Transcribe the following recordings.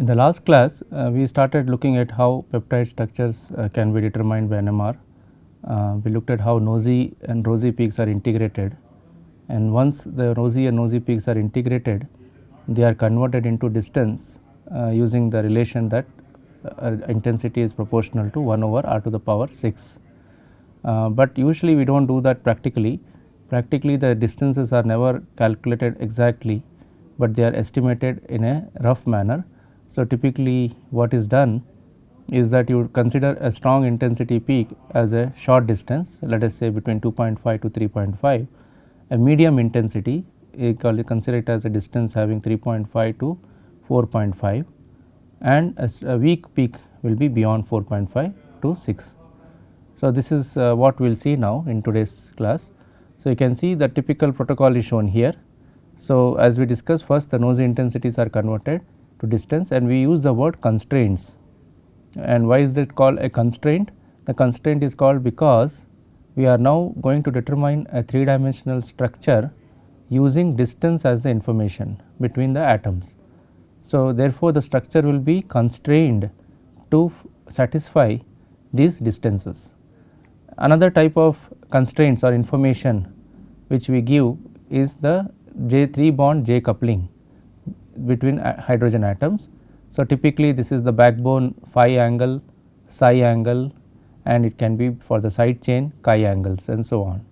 the last class, we started looking at how peptide structures can be determined by NMR. We looked at how nosy and rosy peaks are integrated, and once the rosy and nosy peaks are integrated, they are converted into distance using the relation that intensity is proportional to 1 over r to the power 6. But usually we do not do that practically. Practically the distances are never calculated exactly, but they are estimated in a rough manner. So, typically what is done is that you would consider a strong intensity peak as a short distance, let us say between 2.5 to 3.5, a medium intensity you consider it as a distance having 3.5 to 4.5, and a weak peak will be beyond 4.5 to 6. So, this is what we will see now in today's class. So, you can see the typical protocol is shown here. So, as we discussed, first the nosy intensities are converted to distance, and we use the word constraints. And why is that called a constraint? The constraint is called because we are now going to determine a 3-dimensional structure using distance as the information between the atoms. So, therefore, the structure will be constrained to satisfy these distances. Another type of constraints or information which we give is the J3 bond J coupling between hydrogen atoms. So, typically this is the backbone phi angle, psi angle, and it can be for the side chain chi angles and so on.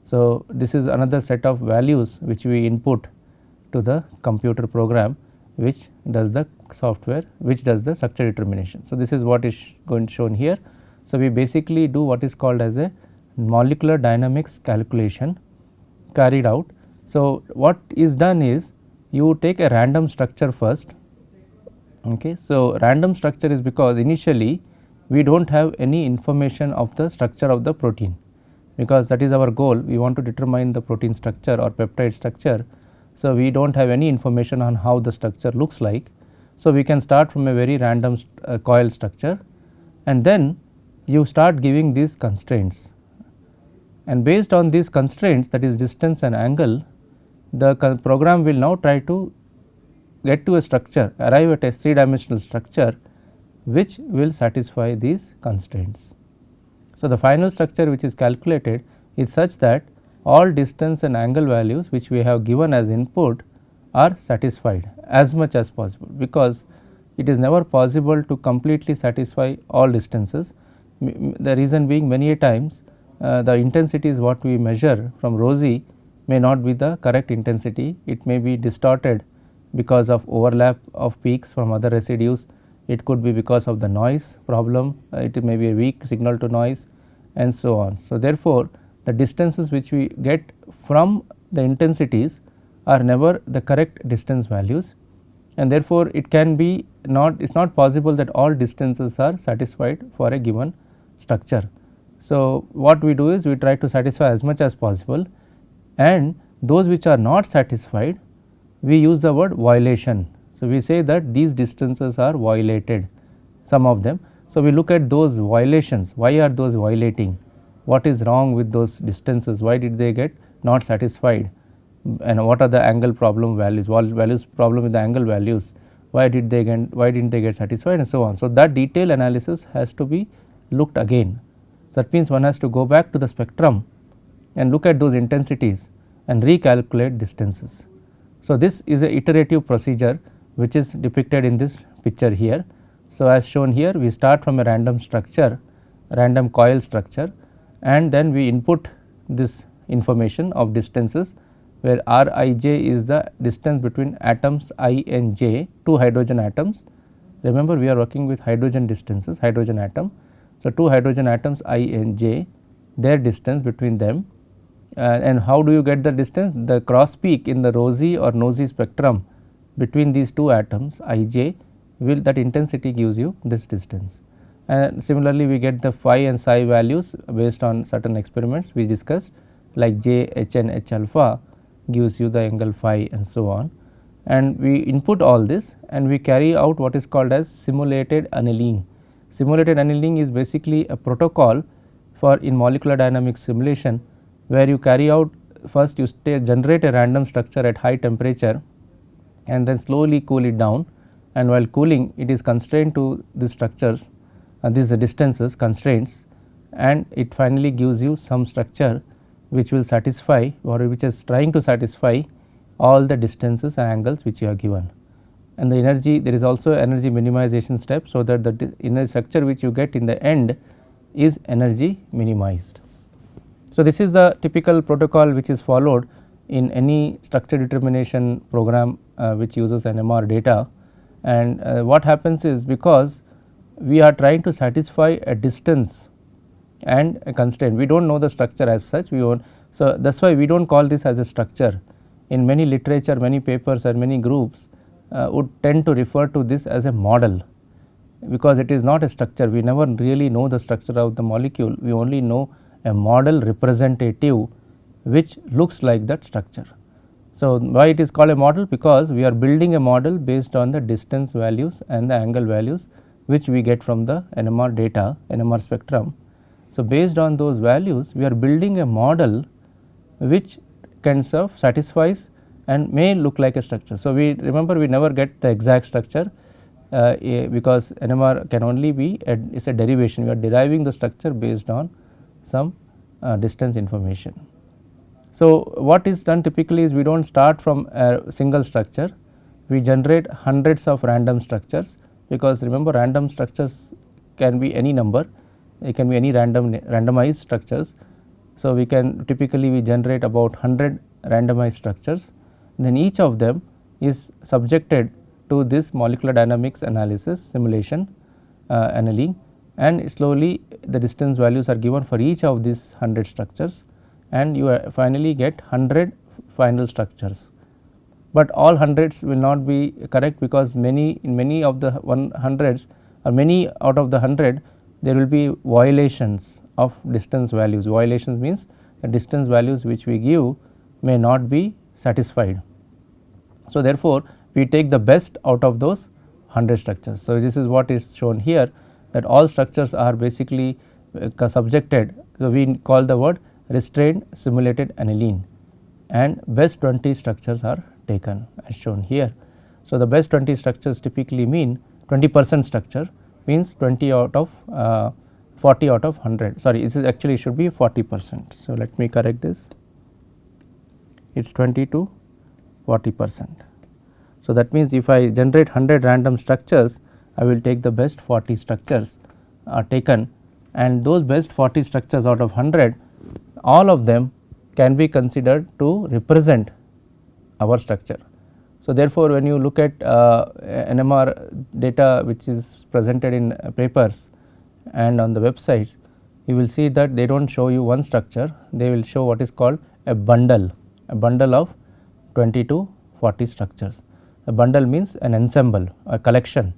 So, this is another set of values which we input to the computer program which does the software, which does the structure determination. So, this is what is shown here. So, we basically do what is called as a molecular dynamics calculation carried out. So, what is done is you take a random structure first. Okay. So, random structure is because initially we do not have any information of the structure of the protein, because that is our goal. We want to determine the protein structure or peptide structure. So, we do not have any information on how the structure looks like. So, we can start from a very random coil structure, and then you start giving these constraints, and based on these constraints, that is distance and angle, the program will now try to get to a structure, arrive at a 3-dimensional structure which will satisfy these constraints. So, the final structure which is calculated is such that all distance and angle values which we have given as input are satisfied as much as possible, because it is never possible to completely satisfy all distances. The reason being, many a times the intensity is what we measure from rosy may not be the correct intensity. It may be distorted because of overlap of peaks from other residues. It could be because of the noise problem, it may be a weak signal to noise and so on. So, therefore, the distances which we get from the intensities are never the correct distance values, and therefore, it can be not, it is not possible that all distances are satisfied for a given structure. So, what we do is we try to satisfy as much as possible, and those which are not satisfied, we use the word violation. So, we say that these distances are violated, some of them. So, we look at those violations, why are those violating, what is wrong with those distances, why did they get not satisfied, and what are the angle problem values, what values problem with the angle values, why did they didn't they get satisfied and so on. So, that detailed analysis has to be looked again. So, that means one has to go back to the spectrum and look at those intensities and recalculate distances. So, this is a iterative procedure which is depicted in this picture here. So, as shown here, we start from a random structure, random coil structure, and then we input this information of distances, where Rij is the distance between atoms I and J, two hydrogen atoms. Remember, we are working with hydrogen distances, hydrogen atom. So, two hydrogen atoms I and J, their distance between them, and how do you get the distance? The cross peak in the rosy or nosy spectrum between these two atoms Ij, will that intensity gives you this distance. And similarly, we get the phi and psi values based on certain experiments we discussed, like J, H and H alpha gives you the angle phi and so on. And we input all this and we carry out what is called as simulated annealing. Simulated annealing is basically a protocol for in molecular dynamics simulation, where you carry out, first you generate a random structure at high temperature and then slowly cool it down, and while cooling it is constrained to the structures, these distances constraints, and it finally gives you some structure which will satisfy or which is trying to satisfy all the distances and angles which you are given. And the energy, there is also energy minimization step, so that the inner structure which you get in the end is energy minimized. So, this is the typical protocol which is followed in any structure determination program which uses NMR data. And what happens is, because we are trying to satisfy a distance and a constraint, we do not know the structure as such, so that is why we do not call this as a structure. In many literature, many papers and many groups would tend to refer to this as a model, because it is not a structure. We never really know the structure of the molecule, we only know a model representative which looks like that structure. So, why it is called a model? Because we are building a model based on the distance values and the angle values which we get from the NMR data, NMR spectrum. So, based on those values we are building a model which kind of satisfies and may look like a structure. So, we remember we never get the exact structure because NMR can only be is a derivation, we are deriving the structure based on some distance information. So, what is done typically is we do not start from a single structure, we generate hundreds of random structures, because remember random structures can be any number, it can be any randomized structures. So, we can typically generate about 100 randomized structures, then each of them is subjected to this molecular dynamics analysis simulation annealing, and slowly the distance values are given for each of these 100 structures, and you finally get 100 final structures. But all hundreds will not be correct, because in many of the 100s or many out of the 100 there will be violations of distance values. Violations means the distance values which we give may not be satisfied. So, therefore, we take the best out of those 100 structures. So, this is what is shown here, that all structures are basically subjected. So, we call the word restrained simulated annealing, and best 20 structures are taken as shown here. So, the best 20 structures typically mean 20% structure, means 20 out of 40 out of 100, sorry, this is actually should be 40%. So, let me correct this, it is 20 to 40%. So, that means if I generate 100 random structures, I will take the best 40 structures are taken, and those best 40 structures out of 100, all of them can be considered to represent our structure. So, therefore, when you look at NMR data which is presented in papers and on the websites, you will see that they do not show you one structure, they will show what is called a bundle of 20 to 40 structures. A bundle means an ensemble, a collection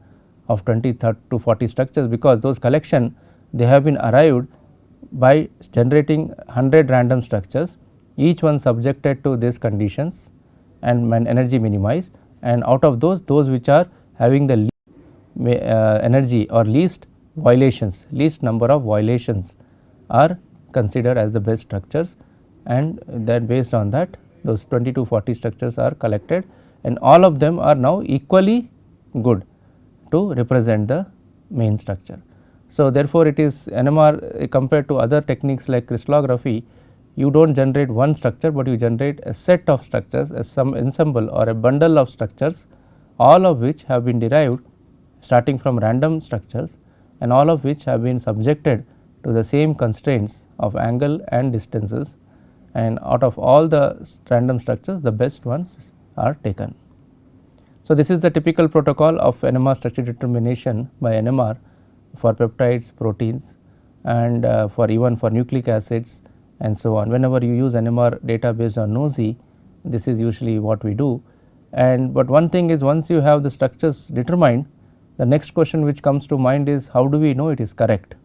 of 20 to 40 structures, because those collection they have been arrived by generating 100 random structures, each one subjected to these conditions and energy minimized, and out of those which are having the least energy or least violations, least number of violations are considered as the best structures, and then based on that those 20 to 40 structures are collected, and all of them are now equally good to represent the main structure. So, therefore, it is NMR compared to other techniques like crystallography, you do not generate one structure, but you generate a set of structures, some ensemble or a bundle of structures, all of which have been derived starting from random structures, and all of which have been subjected to the same constraints of angle and distances, and out of all the random structures the best ones are taken. So, this is the typical protocol of NMR structure determination by NMR for peptides, proteins, and for even for nucleic acids and so on. Whenever you use NMR data based on NOESY, this is usually what we do. And but one thing is, once you have the structures determined, the next question which comes to mind is, how do we know it is correct?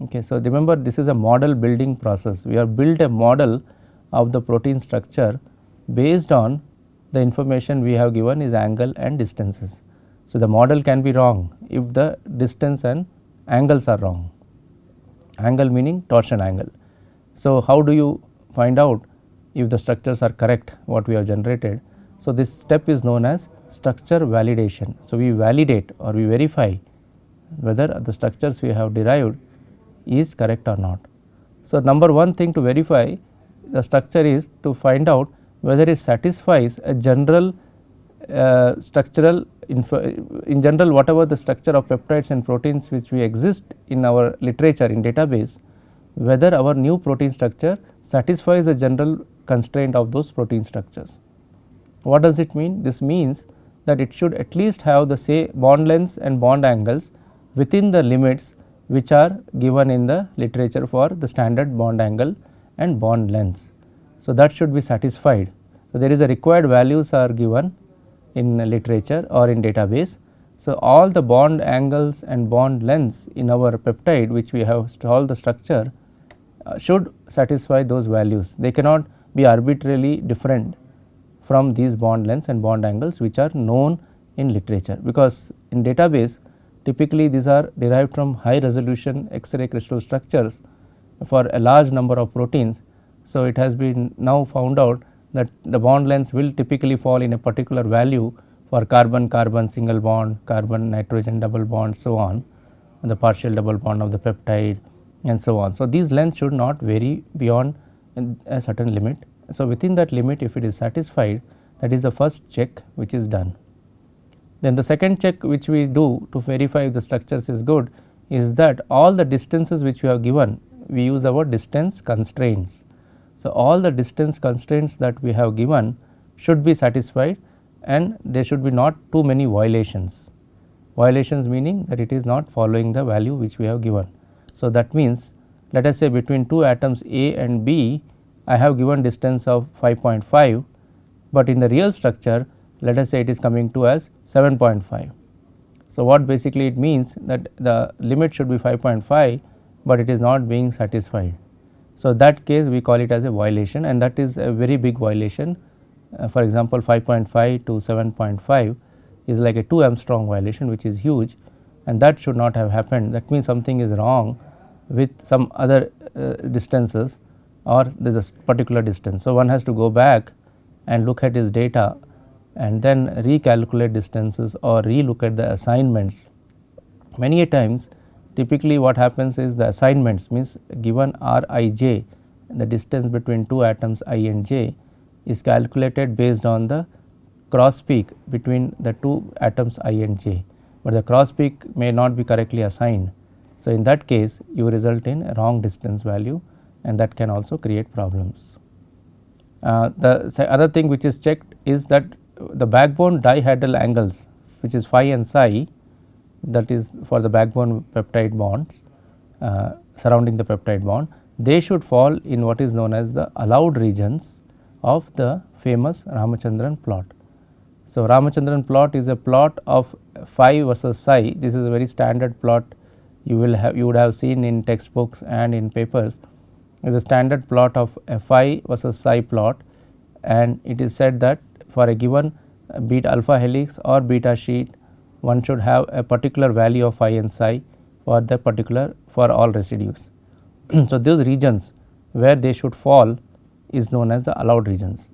Okay, so, remember this is a model building process. We have built a model of the protein structure based on the information we have given is angle and distances. So, the model can be wrong if the distance and angles are wrong, angle meaning torsion angle. So, how do you find out if the structures are correct what we have generated? So, this step is known as structure validation. So, we validate or we verify whether the structures we have derived is correct or not. So, number one thing to verify the structure is to find out whether it satisfies a general structural in general whatever the structure of peptides and proteins which we exist in our literature in database, whether our new protein structure satisfies the general constraint of those protein structures. What does it mean? This means that it should at least have the say bond lengths and bond angles within the limits which are given in the literature for the standard bond angle and bond lengths. So, that should be satisfied. So, there is a required values are given in literature or in database. So, all the bond angles and bond lengths in our peptide which we have solved the structure should satisfy those values. They cannot be arbitrarily different from these bond lengths and bond angles which are known in literature, because in database typically these are derived from high resolution X-ray crystal structures for a large number of proteins. So, it has been now found out that the bond lengths will typically fall in a particular value for carbon carbon single bond, carbon nitrogen double bond, so on, and the partial double bond of the peptide and so on. So, these lengths should not vary beyond a certain limit. So, within that limit if it is satisfied, that is the first check which is done. Then the second check which we do to verify if the structures is good is that all the distances which we have given, we use our distance constraints. So, all the distance constraints that we have given should be satisfied and there should be not too many violations. Violations meaning that it is not following the value which we have given. So, that means let us say between two atoms A and B I have given distance of 5.5, but in the real structure let us say it is coming to as 7.5. So, what basically it means that the limit should be 5.5, but it is not being satisfied. So, that case we call it as a violation, and that is a very big violation. For example, 5.5 to 7.5 is like a 2 Armstrong violation, which is huge, and that should not have happened. That means something is wrong with some other distances, or there is a particular distance. So, one has to go back and look at his data and then recalculate distances or relook at the assignments. Many a times typically what happens is the assignments means given R I j, the distance between two atoms I and j is calculated based on the cross peak between the two atoms I and j, but the cross peak may not be correctly assigned. So, in that case you result in a wrong distance value, and that can also create problems. The other thing which is checked is that the backbone dihedral angles, which is phi and psi, that is for the backbone peptide bonds surrounding the peptide bond, they should fall in what is known as the allowed regions of the famous Ramachandran plot. So, Ramachandran plot is a plot of phi versus psi. This is a very standard plot you would have seen in textbooks and in papers. It is a standard plot of a phi versus psi plot, and it is said that for a given beta alpha helix or beta sheet, one should have a particular value of phi and psi for the particular for all residues. So, those regions where they should fall is known as the allowed regions.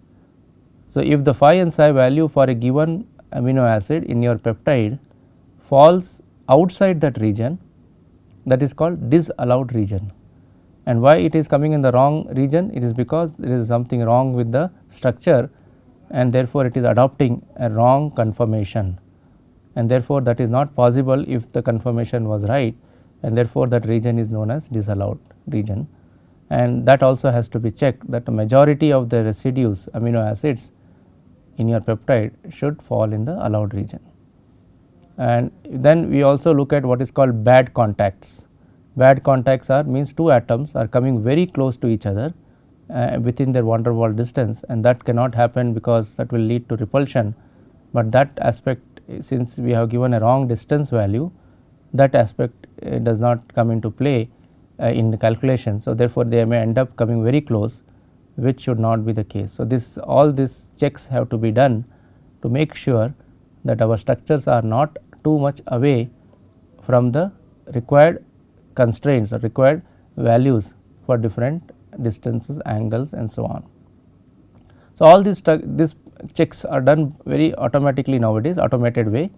So, if the phi and psi value for a given amino acid in your peptide falls outside that region, that is called disallowed region. And why it is coming in the wrong region? It is because there is something wrong with the structure, and therefore, it is adopting a wrong conformation, and therefore, that is not possible if the conformation was right, and therefore, that region is known as disallowed region. And that also has to be checked, that the majority of the residues amino acids in your peptide should fall in the allowed region. And then we also look at what is called bad contacts. Bad contacts are means two atoms are coming very close to each other within their van der Waals distance, and that cannot happen because that will lead to repulsion, but that aspect, since we have given a wrong distance value, that aspect does not come into play in the calculation. So, therefore, they may end up coming very close, which should not be the case. So, all these checks have to be done to make sure that our structures are not too much away from the required constraints or required values for different distances, angles, and so on. So, all this checks are done very automatically nowadays, automated way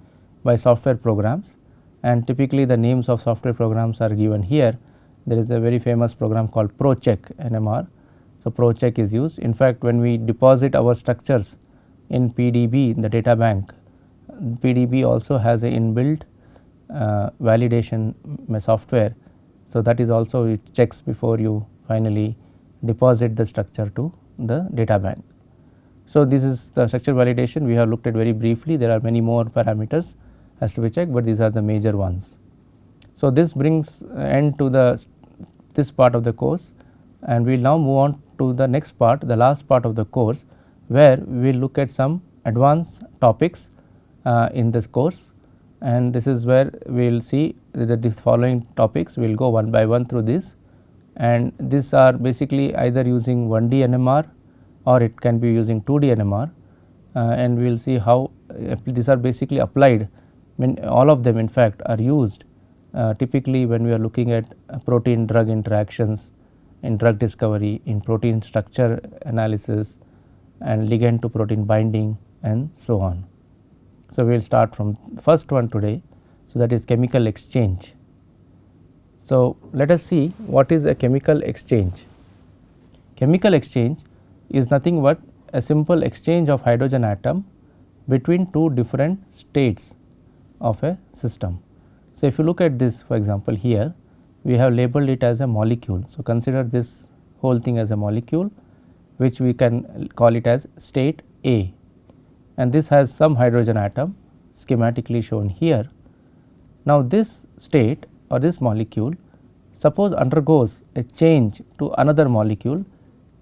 by software programs, and typically the names of software programs are given here. There is a very famous program called ProCheck NMR. So, ProCheck is used. In fact, when we deposit our structures in PDB, in the data bank, PDB also has a inbuilt validation software. So, that is also it checks before you finally deposit the structure to the data bank. So, this is the structure validation we have looked at very briefly. There are many more parameters has to be checked, but these are the major ones. So, this brings end to this part of the course, and we will now move on to the next part, the last part of the course, where we will look at some advanced topics in this course, and this is where we will see that the following topics. We will go one by one through this, and these are basically either using 1D NMR or it can be using 2D NMR, and we will see how these are basically applied. When all of them in fact are used typically when we are looking at protein drug interactions in drug discovery, in protein structure analysis, and ligand to protein binding, and so on. So, we will start from first one today. So, that is chemical exchange. So, let us see what is a chemical exchange. Chemical exchange is nothing but a simple exchange of hydrogen atom between two different states of a system. So, if you look at this, for example, here we have labeled it as a molecule. So, consider this whole thing as a molecule, which we can call it as state A, and this has some hydrogen atom schematically shown here. Now, this state or this molecule suppose undergoes a change to another molecule,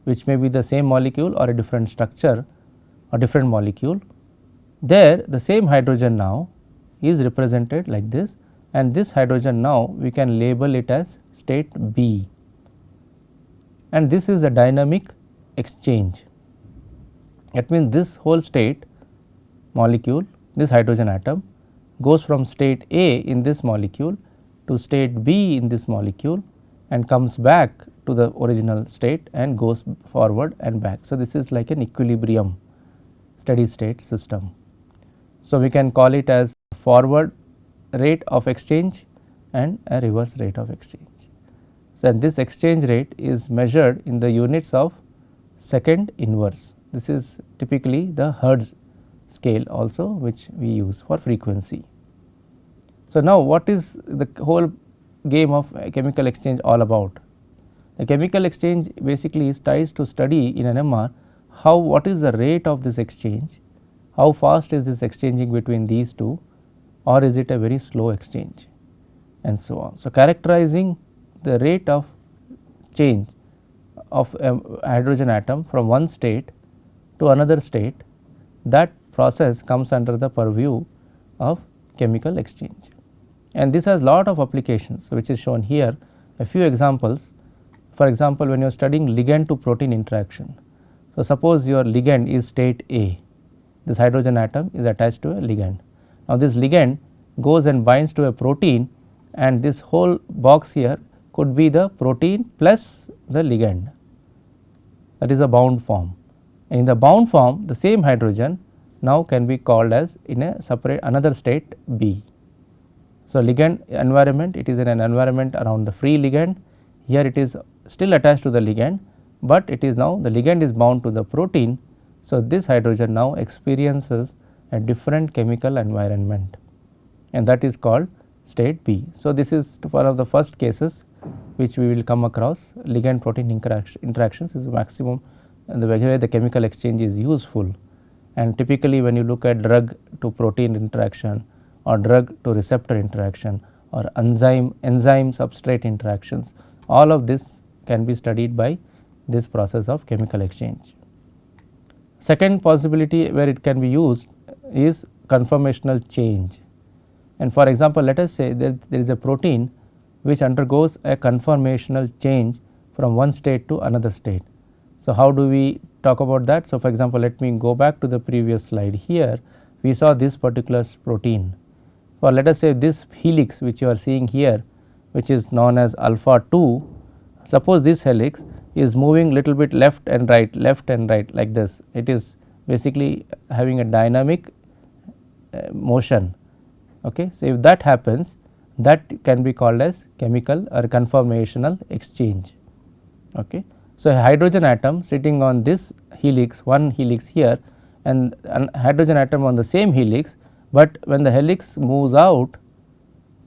which may be the same molecule or a different structure or different molecule. There the same hydrogen now is represented like this, and this hydrogen now we can label it as state B, and this is a dynamic exchange. That means, this whole state molecule, this hydrogen atom goes from state A in this molecule to state B in this molecule and comes back to the original state and goes forward and back. So, this is like an equilibrium steady state system. So, we can call it as forward rate of exchange and a reverse rate of exchange. So, and this exchange rate is measured in the units of second inverse. This is typically the Hertz scale also, which we use for frequency. So, now what is the whole game of chemical exchange all about? The chemical exchange basically is tries to study in NMR what is the rate of this exchange, how fast is this exchanging between these two, or is it a very slow exchange, and so on. So, characterizing the rate of change of a hydrogen atom from one state to another state, that process comes under the purview of chemical exchange, and this has lot of applications, which is shown here. A few examples. For example, when you are studying ligand to protein interaction. So, suppose your ligand is state A, this hydrogen atom is attached to a ligand. Now, this ligand goes and binds to a protein, and this whole box here could be the protein plus the ligand, that is a bound form, and in the bound form the same hydrogen now can be called as in a separate another state B. So, ligand environment, it is in an environment around the free ligand. Here it is still attached to the ligand, but it is now the ligand is bound to the protein. So, this hydrogen now experiences a different chemical environment, and that is called state B. So, this is one of the first cases which we will come across. Ligand protein interactions is maximum, and the way the chemical exchange is useful, and typically when you look at drug to protein interaction or drug to receptor interaction or enzyme substrate interactions, all of this can be studied by this process of chemical exchange. Second possibility where it can be used is conformational change, and for example, let us say there is a protein which undergoes a conformational change from one state to another state. So, how do we talk about that? So, for example, let me go back to the previous slide. Here we saw this particular protein, or let us say this helix which you are seeing here, which is known as alpha 2. Suppose this helix is moving little bit left and right like this, it is basically having a dynamic motion. Okay. So, if that happens, that can be called as chemical or conformational exchange. Okay. So, a hydrogen atom sitting on this helix, one helix here, and a hydrogen atom on the same helix, but when the helix moves out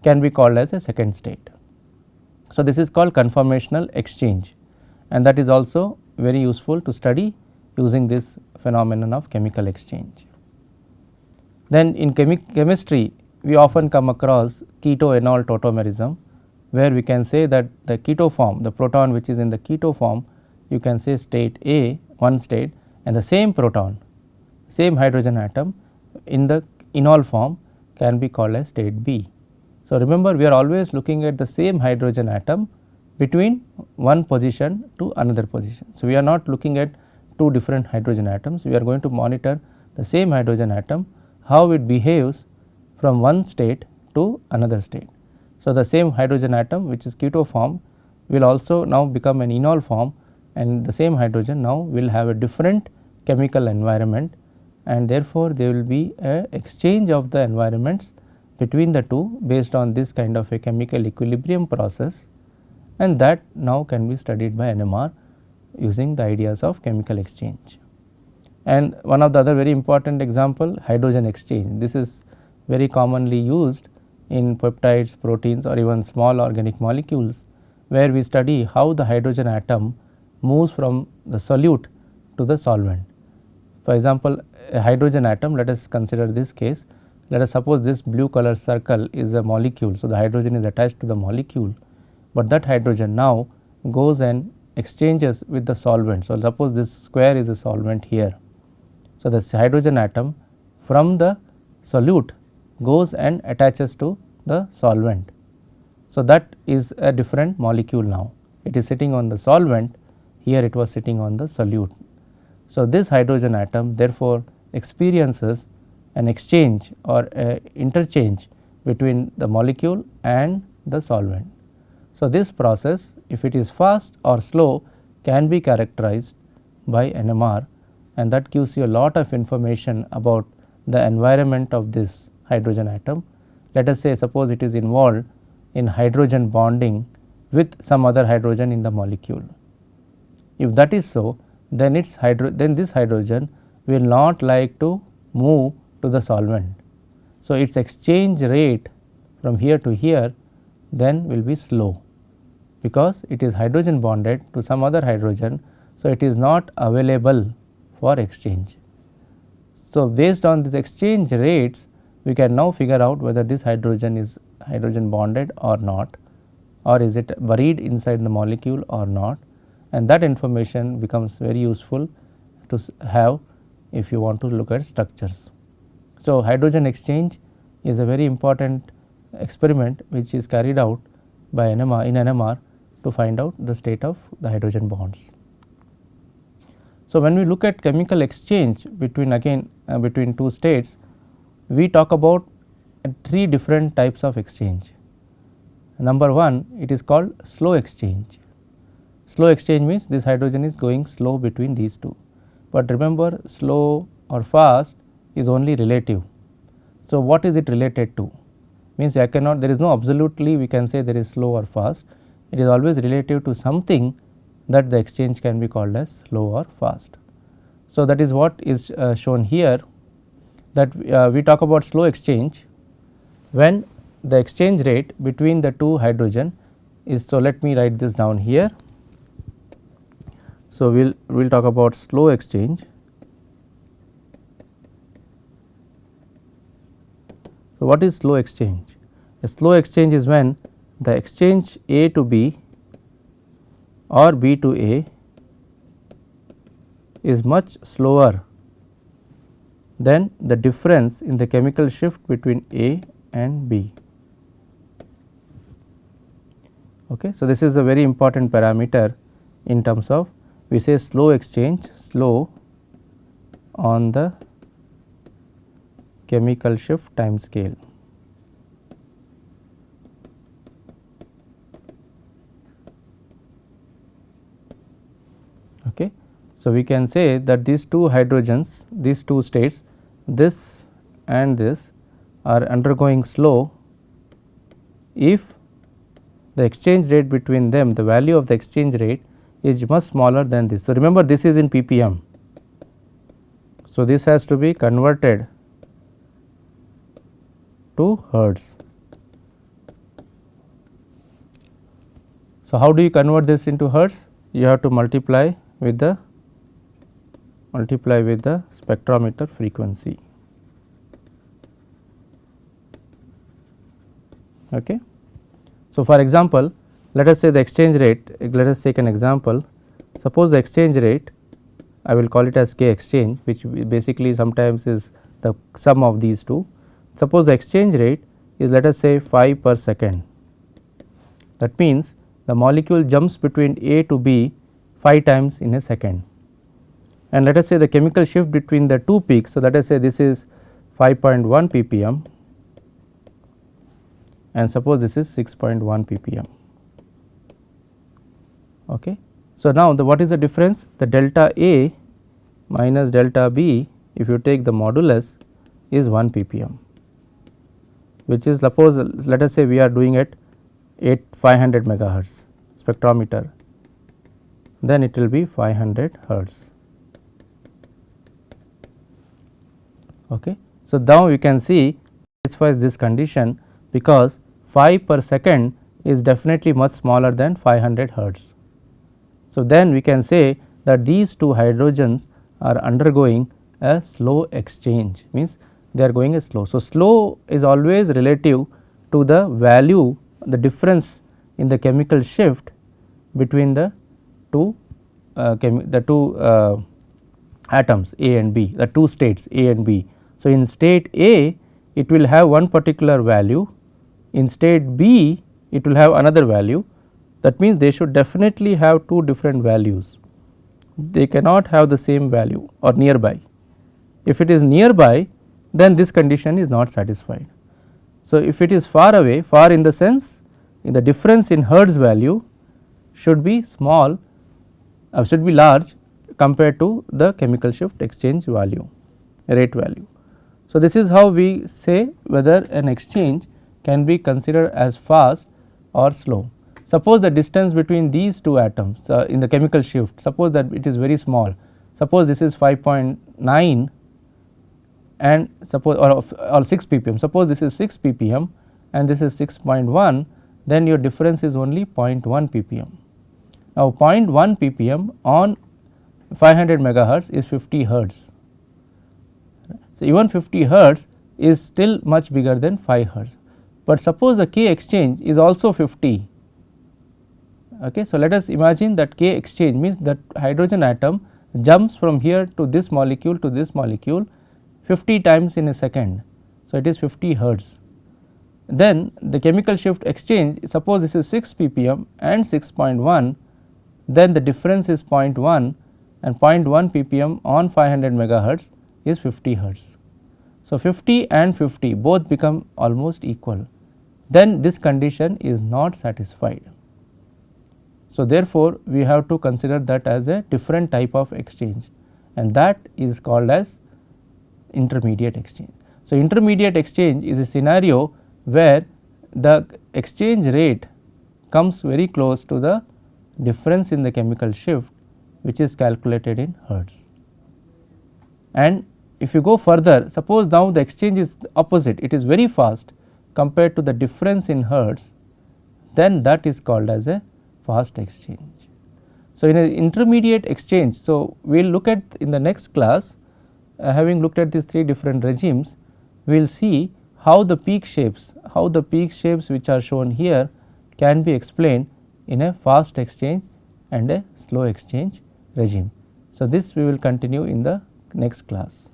can be called as a second state. So, this is called conformational exchange, and that is also very useful to study using this phenomenon of chemical exchange. Then in chemistry we often come across keto-enol tautomerism, where we can say that the keto form, the proton which is in the keto form, you can say state A, one state, and the same proton, same hydrogen atom in the enol form can be called as state B. So, remember we are always looking at the same hydrogen atom between one position to another position. So, we are not looking at two different hydrogen atoms, we are going to monitor the same hydrogen atom, how it behaves from one state to another state. So, the same hydrogen atom which is keto form will also now become an enol form, and the same hydrogen now will have a different chemical environment, and therefore, there will be a exchange of the environments between the two based on this kind of a chemical equilibrium process, and that now can be studied by NMR using the ideas of chemical exchange. And one of the other very important example, hydrogen exchange. This is very commonly used in peptides, proteins, or even small organic molecules, where we study how the hydrogen atom moves from the solute to the solvent. For example, a hydrogen atom, let us consider this case, let us suppose this blue color circle is a molecule. So, the hydrogen is attached to the molecule, but that hydrogen now goes and exchanges with the solvent. So, suppose this square is a solvent here. So, this hydrogen atom from the solute goes and attaches to the solvent. So, that is a different molecule now, it is sitting on the solvent, here it was sitting on the solute. So, this hydrogen atom therefore experiences an exchange or a interchange between the molecule and the solvent. So, this process, if it is fast or slow, can be characterized by NMR, and that gives you a lot of information about the environment of this hydrogen atom. Let us say, suppose it is involved in hydrogen bonding with some other hydrogen in the molecule. If that is so, then this hydrogen will not like to move to the solvent. So, its exchange rate from here to here then will be slow, because it is hydrogen bonded to some other hydrogen. So, it is not available for exchange. So, based on these exchange rates, we can now figure out whether this hydrogen is hydrogen bonded or not, or is it buried inside the molecule or not, and that information becomes very useful to have if you want to look at structures. So, hydrogen exchange is a very important experiment which is carried out by NMR in NMR to find out the state of the hydrogen bonds. So, when we look at chemical exchange between between two states, we talk about three different types of exchange. Number one, it is called slow exchange. Slow exchange means this hydrogen is going slow between these two, but remember, slow or fast is only relative. So, what is it related to? Means I cannot, there is no absolutely we can say there is slow or fast, it is always relative to something that the exchange can be called as slow or fast. So, that is what is shown here, that we talk about slow exchange when the exchange rate between the two hydrogen is. So, let me write this down here. So, we will talk about slow exchange. So, what is slow exchange? A slow exchange is when the exchange A to B or B to A is much slower than the difference in the chemical shift between A and B. Okay. So, this is a very important parameter in terms of, we say slow exchange, slow on the chemical shift time scale. Okay. So, we can say that these two hydrogens, these two states, this and this are undergoing slow if the exchange rate between them, the value of the exchange rate is much smaller than this. So, remember this is in ppm. So, this has to be converted to hertz. So, how do you convert this into hertz? You have to multiply with the spectrometer frequency. Okay. So, for example, let us say the exchange rate, let us take an example. Suppose the exchange rate, I will call it as K exchange, which basically sometimes is the sum of these two. Suppose the exchange rate is, let us say, 5 per second. That means the molecule jumps between A to B 5 times in a second, and let us say the chemical shift between the two peaks. So, let us say this is 5.1 ppm and suppose this is 6.1 ppm. Okay. So, now what is the difference? The delta A minus delta B, if you take the modulus, is 1 ppm, which is, suppose let us say we are doing at 500 megahertz spectrometer, then it will be 500 hertz. Okay. So, now you can see satisfies this condition, because 5 per second is definitely much smaller than 500 hertz. So, then we can say that these two hydrogens are undergoing a slow exchange, means they are going a slow. So, slow is always relative to the value, the difference in the chemical shift between the two atoms A and B, the two states A and B. So, in state A it will have one particular value, in state B it will have another value. That means they should definitely have two different values, they cannot have the same value or nearby. If it is nearby, then this condition is not satisfied. So, if it is far away, far in the sense in the difference in hertz value should be small, should be large compared to the chemical shift exchange value, rate value. So, this is how we say whether an exchange can be considered as fast or slow. Suppose the distance between these two atoms in the chemical shift, suppose that it is very small, suppose this is 5.9 and suppose or 6 ppm, suppose this is 6 ppm and this is 6.1, then your difference is only 0.1 ppm. Now, 0.1 ppm on 500 megahertz is 50 hertz. So, even 50 hertz is still much bigger than 5 hertz, but suppose the K exchange is also 50. Okay. So, let us imagine that K exchange means that hydrogen atom jumps from here to this molecule 50 times in a second. So, it is 50 hertz. Then the chemical shift exchange, suppose this is 6 ppm and 6.1, then the difference is 0.1 and 0.1 ppm on 500 megahertz is 50 hertz. So, 50 and 50 both become almost equal, then this condition is not satisfied. So, therefore, we have to consider that as a different type of exchange, and that is called as intermediate exchange. So, intermediate exchange is a scenario where the exchange rate comes very close to the difference in the chemical shift, which is calculated in hertz. And if you go further, suppose now the exchange is opposite, it is very fast compared to the difference in hertz, then that is called as a fast exchange. So, in an intermediate exchange, so we will look at in the next class, having looked at these 3 different regimes, we will see how the peak shapes which are shown here can be explained in a fast exchange and a slow exchange regime. So, this we will continue in the next class.